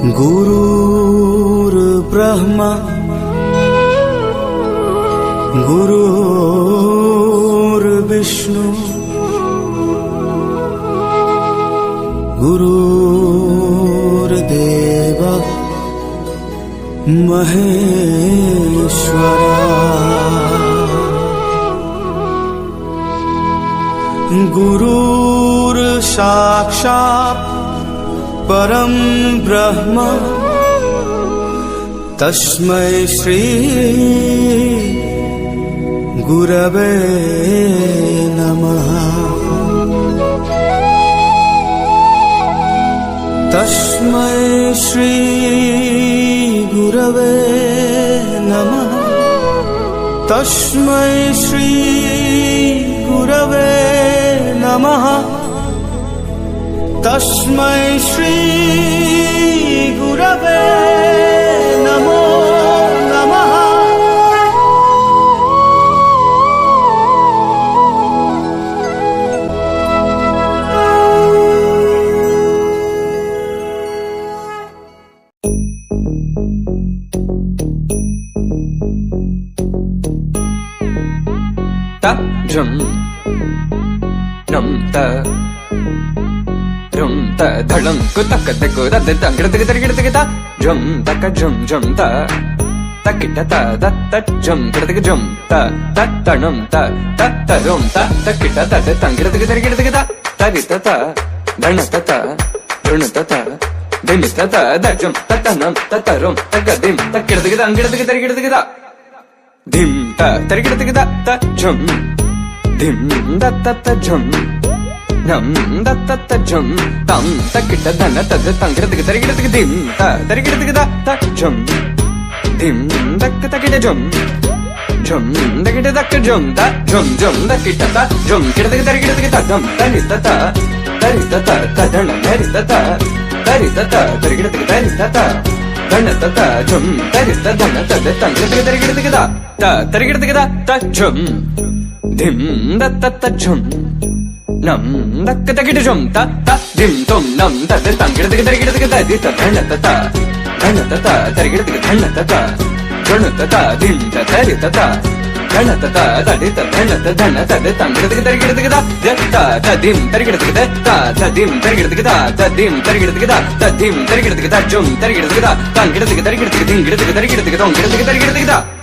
गुरुर्ब्रह्मा गुरुर्विष्णु गुरुर्देव महेश्वरा गुरुर्साक्षात् परं ब्रह्म तस्मै श्री गुरवे नमः। तस्मै श्री गुरवे नमः। तस्मै श्री गुरवे नमः। तस्मै श्री गुरवे नमो नमः। Ta jum num ta rum ta dhalam ku tak te ku da de tang gid gid gid ta jum ta ka jum jum ta ta kita ta da ta jum gid jum ta ta tanum ta ta rum ta ta kita ta de tang gid gid ta ta ri ta ta dana ta ta run ta ta dim ta ta da jum ta tanum ta rum ta ka dim ta gid gid ta dim ta gid ta jum dim da ta jum nam da ta jum tam ta kita dana ta de tang gid dim ta jum dim da kita jum jum da kita jum ta jum da kita ta jum gid ta dum ta ri ta ta dana ri ta ta gid ta dana ta jum ta ri ta dana ta de tang gid ta jum dim da ta jum nam da kita jum ta dim tum nam ta de tang gid di ta dana ta dana ta gid dana ta jun ta dim ta ri ta dana ta di ta dana ta de tang gid ta dim ta gid ta dim ta gid ta dim ta gid jum ta gid tang gid ding gid